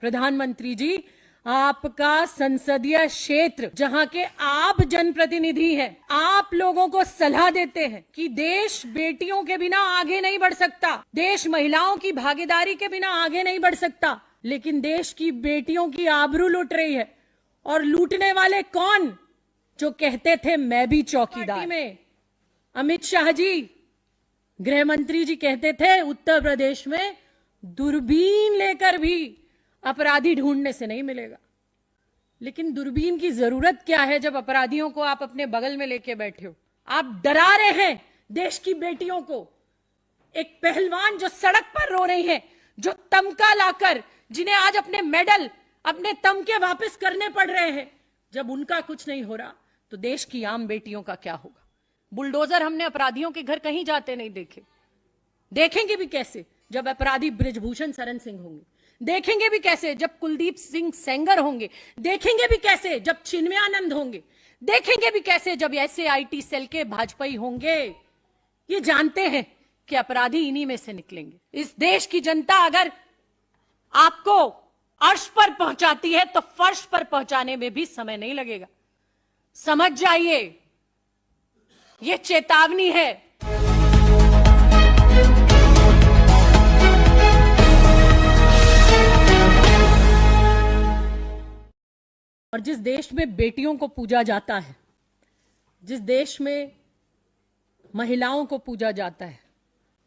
प्रधानमंत्री जी, आपका संसदीय क्षेत्र जहां के आप जनप्रतिनिधि हैं, आप लोगों को सलाह देते हैं कि देश बेटियों के बिना आगे नहीं बढ़ सकता, देश महिलाओं की भागीदारी के बिना आगे नहीं बढ़ सकता, लेकिन देश की बेटियों की आबरू लूट रही है। और लूटने वाले कौन? जो कहते थे मैं भी चौकीदार। में अमित शाह जी, गृह मंत्री जी कहते थे उत्तर प्रदेश में दूरबीन लेकर भी अपराधी ढूंढने से नहीं मिलेगा। लेकिन दूरबीन की जरूरत क्या है जब अपराधियों को आप अपने बगल में लेके बैठे हो? आप डरा रहे हैं देश की बेटियों को। एक पहलवान जो सड़क पर रो रही है, जो तमगा लाकर, जिन्हें आज अपने मेडल, अपने तमगे वापस करने पड़ रहे हैं, जब उनका कुछ नहीं हो रहा तो देश की आम बेटियों का क्या होगा? बुलडोजर हमने अपराधियों के घर कहीं जाते नहीं देखे। देखेंगे भी कैसे जब अपराधी बृजभूषण शरण सिंह होंगे? देखेंगे भी कैसे जब कुलदीप सिंह सेंगर होंगे? देखेंगे भी कैसे जब चिन्मयानंद होंगे? देखेंगे भी कैसे जब ऐसे आईटी सेल के भाजपाई होंगे? ये जानते हैं कि अपराधी इन्हीं में से निकलेंगे। इस देश की जनता अगर आपको अर्श पर पहुंचाती है तो फर्श पर पहुंचाने में भी समय नहीं लगेगा। समझ जाइए, ये चेतावनी है। और जिस देश में बेटियों को पूजा जाता है, जिस देश में महिलाओं को पूजा जाता है,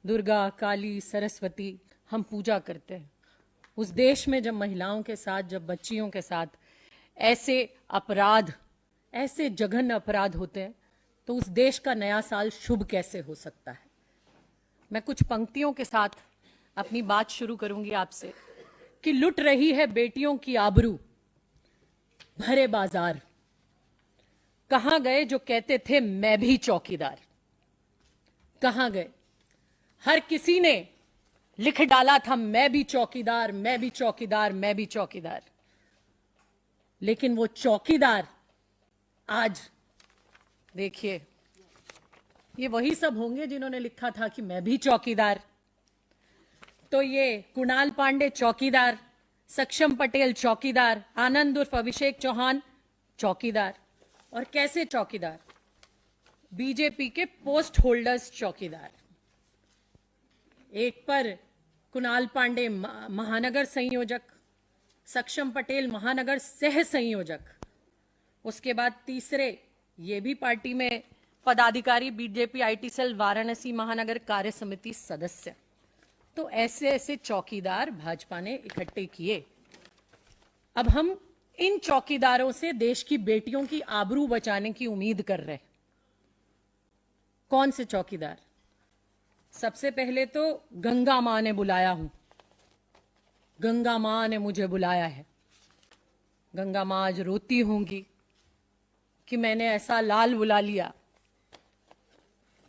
दुर्गा, काली, सरस्वती हम पूजा करते हैं, उस देश में जब महिलाओं के साथ, जब बच्चियों के साथ ऐसे अपराध, ऐसे जघन्य अपराध होते हैं तो उस देश का नया साल शुभ कैसे हो सकता है? मैं कुछ पंक्तियों के साथ अपनी बात शुरू करूंगी आपसे कि लुट रही है बेटियों की आबरू भरे बाजार। कहां गए जो कहते थे मैं भी चौकीदार? कहां गए? हर किसी ने लिख डाला था मैं भी चौकीदार, मैं भी चौकीदार, मैं भी चौकीदार। लेकिन वो चौकीदार आज देखिए, ये वही सब होंगे जिन्होंने लिखा था कि मैं भी चौकीदार। तो ये कुणाल पांडे चौकीदार, सक्षम पटेल चौकीदार, आनंद उर्फ अभिषेक चौहान चौकीदार। और कैसे चौकीदार? बीजेपी के पोस्ट होल्डर्स चौकीदार। एक पर कुणाल पांडे महानगर संयोजक, सक्षम पटेल महानगर सह संयोजक, उसके बाद तीसरे ये भी पार्टी में पदाधिकारी, बीजेपी आईटी सेल वाराणसी महानगर कार्य समिति सदस्य। तो ऐसे ऐसे चौकीदार भाजपा ने इकट्ठे किए। अब हम इन चौकीदारों से देश की बेटियों की आबरू बचाने की उम्मीद कर रहे हैं। कौन से चौकीदार? सबसे पहले तो गंगा मां ने बुलाया हूं, गंगा मां ने मुझे बुलाया है। गंगा मां आज रोती होंगी कि मैंने ऐसा लाल बुला लिया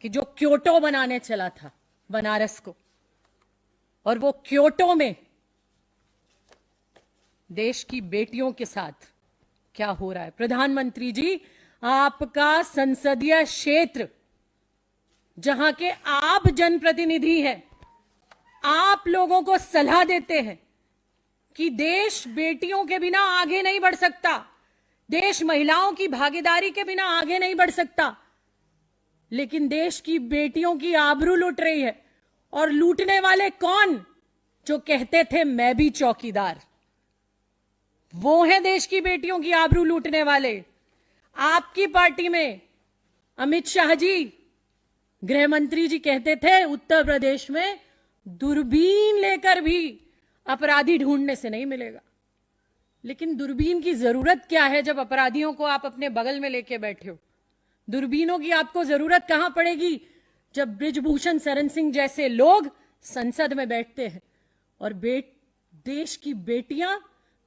कि जो क्योटो बनाने चला था बनारस को, और वो क्योटो में देश की बेटियों के साथ क्या हो रहा है। प्रधानमंत्री जी, आपका संसदीय क्षेत्र जहां के आप जनप्रतिनिधि हैं, आप लोगों को सलाह देते हैं कि देश बेटियों के बिना आगे नहीं बढ़ सकता, देश महिलाओं की भागीदारी के बिना आगे नहीं बढ़ सकता, लेकिन देश की बेटियों की आबरू लूट रही है। और लूटने वाले कौन? जो कहते थे मैं भी चौकीदार। वो हैं देश की बेटियों की आबरू लूटने वाले। आपकी पार्टी में अमित शाह जी, गृह मंत्री जी कहते थे उत्तर प्रदेश में दूरबीन लेकर भी अपराधी ढूंढने से नहीं मिलेगा। लेकिन दूरबीन की जरूरत क्या है जब अपराधियों को आप अपने बगल में लेके बैठे हो? दूरबीनों की आपको जरूरत कहां पड़ेगी जब बृजभूषण शरण सिंह जैसे लोग संसद में बैठते हैं और देश की बेटियां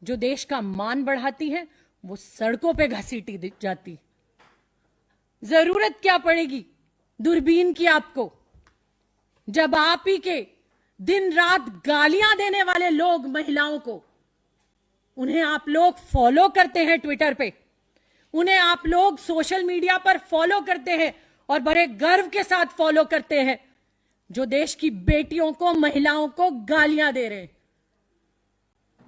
जो देश का मान बढ़ाती हैं वो सड़कों पे घसीटी जाती। जरूरत क्या पड़ेगी दूरबीन की आपको जब आप ही के दिन रात गालियां देने वाले लोग महिलाओं को, उन्हें आप लोग फॉलो करते हैं ट्विटर पे, उन्हें आप लोग सोशल मीडिया पर फॉलो करते हैं और बड़े गर्व के साथ फॉलो करते हैं, जो देश की बेटियों को, महिलाओं को गालियां दे रहे हैं।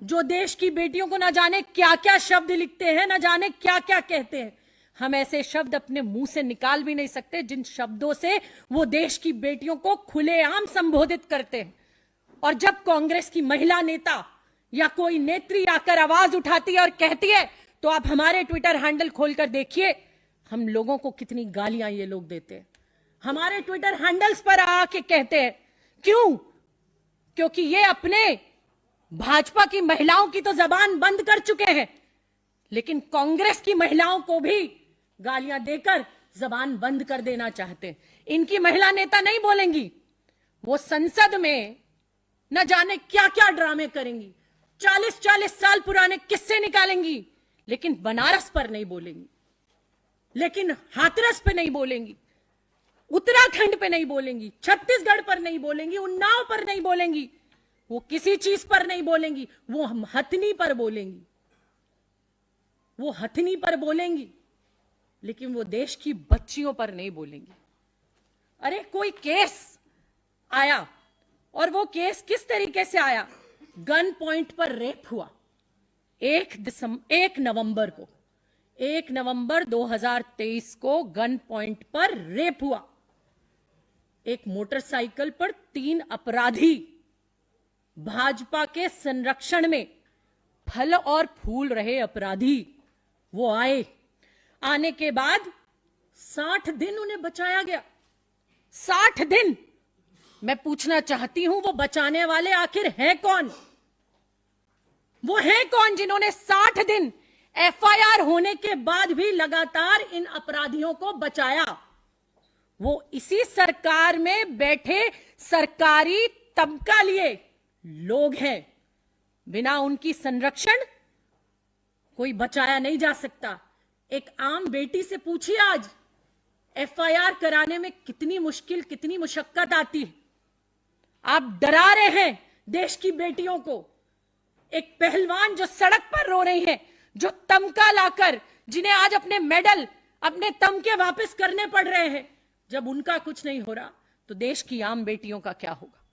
जो देश की बेटियों को ना जाने क्या क्या शब्द लिखते हैं, ना जाने क्या क्या कहते हैं। हम ऐसे शब्द अपने मुंह से निकाल भी नहीं सकते जिन शब्दों से वो देश की बेटियों को खुलेआम संबोधित करते हैं। और जब कांग्रेस की महिला नेता या कोई नेत्री आकर आवाज उठाती है और कहती है, तो आप हमारे ट्विटर हैंडल खोलकर देखिए हम लोगों को कितनी गालियां ये लोग देते हैं। हमारे ट्विटर हैंडल्स पर आके कहते हैं, क्यों? क्योंकि ये अपने भाजपा की महिलाओं की तो जबान बंद कर चुके हैं, लेकिन कांग्रेस की महिलाओं को भी गालियां देकर जबान बंद कर देना चाहते हैं। इनकी महिला नेता नहीं बोलेंगी, वो संसद में न जाने क्या क्या ड्रामे करेंगी, 40-40 साल पुराने किस्से निकालेंगी, लेकिन बनारस पर नहीं बोलेंगी, लेकिन हाथरस पे नहीं बोलेंगी, उत्तराखंड पे नहीं बोलेंगी, छत्तीसगढ़ पर नहीं बोलेंगी, उन्नाव पर नहीं बोलेंगी, वो किसी चीज पर नहीं बोलेंगी, वो हथनी पर बोलेंगी, वो हथनी पर बोलेंगी, लेकिन वो देश की बच्चियों पर नहीं बोलेंगी। अरे कोई केस आया, और वो केस किस तरीके से आया? गन पॉइंट पर रेप हुआ 1 नवंबर 2023 को गन पॉइंट पर रेप हुआ। एक मोटरसाइकिल पर 3 अपराधी भाजपा के संरक्षण में फल और फूल रहे अपराधी वो आने के बाद 60 दिन उन्हें बचाया गया। 60 दिन। मैं पूछना चाहती हूं, वो बचाने वाले आखिर हैं कौन? वो हैं कौन जिन्होंने 60 दिन एफआईआर होने के बाद भी लगातार इन अपराधियों को बचाया? वो इसी सरकार में बैठे सरकारी तबका लिए लोग हैं। बिना उनकी संरक्षण कोई बचाया नहीं जा सकता। एक आम बेटी से पूछिए आज एफआईआर कराने में कितनी मुश्किल, कितनी मुशक्कत आती है। आप डरा रहे हैं देश की बेटियों को। एक पहलवान जो सड़क पर रो रही है, जो तमगा लाकर, जिन्हें आज अपने मेडल, अपने तमगे वापस करने पड़ रहे हैं, जब उनका कुछ नहीं हो रहा तो देश की आम बेटियों का क्या होगा?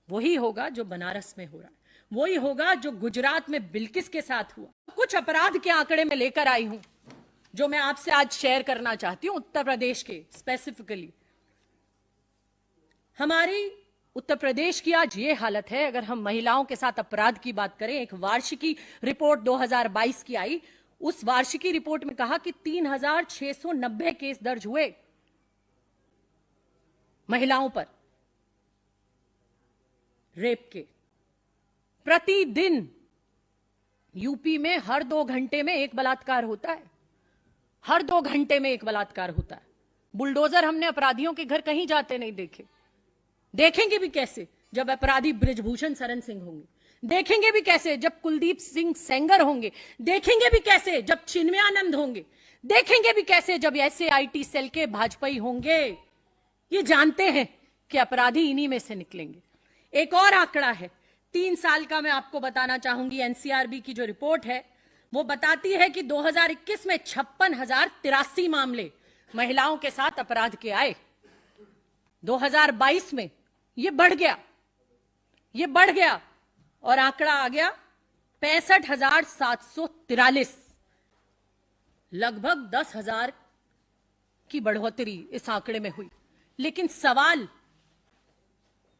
वही होगा जो बनारस में हो रहा है, वही होगा जो गुजरात में बिल्किस के साथ हुआ। कुछ अपराध के आंकड़े में लेकर आई हूं जो मैं आपसे आज शेयर करना चाहती हूं। उत्तर प्रदेश के स्पेसिफिकली, हमारी उत्तर प्रदेश की आज ये हालत है। अगर हम महिलाओं के साथ अपराध की बात करें, एक वार्षिकी रिपोर्ट 2022 की आई, उस वार्षिकी रिपोर्ट में कहा कि 3690 केस दर्ज हुए महिलाओं पर रेप के। प्रतिदिन यूपी में हर 2 घंटे में एक बलात्कार होता है, हर 2 घंटे में एक बलात्कार होता है। बुलडोजर हमने अपराधियों के घर कहीं जाते नहीं देखे। देखेंगे भी कैसे जब अपराधी बृजभूषण शरण सिंह होंगे, देखेंगे भी कैसे जब कुलदीप सिंह सेंगर होंगे, देखेंगे भी कैसे जब चिन्मयानंद होंगे, देखेंगे भी कैसे जब ऐसे आईटी सेल के भाजपाई होंगे। ये जानते हैं कि अपराधी इन्हीं में से निकलेंगे। एक और आंकड़ा है 3 साल का, मैं आपको बताना चाहूंगी। एनसीआरबी की जो रिपोर्ट है वो बताती है कि 2021 में 56,083 मामले महिलाओं के साथ अपराध के आए। 2022 में ये बढ़ गया और आंकड़ा आ गया 65,743। लगभग 10,000 की बढ़ोतरी इस आंकड़े में हुई। लेकिन सवाल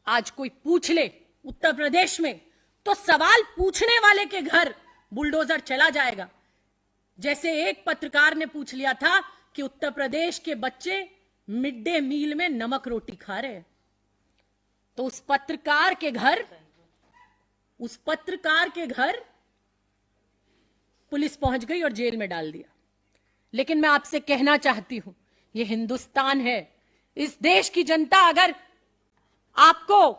आज कोई पूछ ले उत्तर प्रदेश में, तो सवाल पूछने वाले के घर बुलडोजर चला जाएगा। जैसे एक पत्रकार ने पूछ लिया था कि उत्तर प्रदेश के बच्चे मिड डे मील में नमक रोटी खा रहे हैं, तो उस पत्रकार के घर पुलिस पहुंच गई और जेल में डाल दिया। लेकिन मैं आपसे कहना चाहती हूं, यह हिंदुस्तान है। इस देश की जनता अगर आपको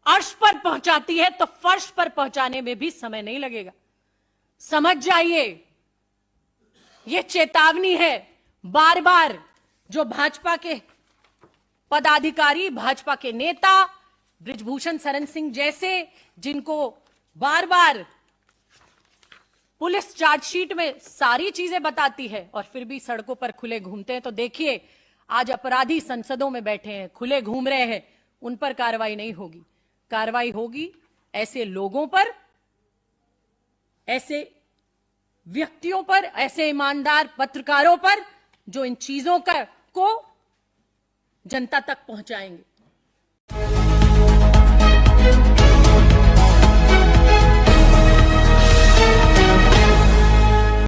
अर्श पर पहुंचाती है तो फर्श पर पहुंचाने में भी समय नहीं लगेगा। समझ जाइए, यह चेतावनी है। बार बार जो भाजपा के पदाधिकारी, भाजपा के नेता, बृजभूषण शरण सिंह जैसे, जिनको बार बार पुलिस चार्जशीट में सारी चीजें बताती है और फिर भी सड़कों पर खुले घूमते हैं, तो देखिए आज अपराधी संसदों में बैठे हैं, खुले घूम रहे हैं, उन पर कार्रवाई नहीं होगी। कार्रवाई होगी ऐसे लोगों पर ऐसे व्यक्तियों पर, ऐसे ईमानदार पत्रकारों पर जो इन चीजों को जनता तक पहुंचाएंगे।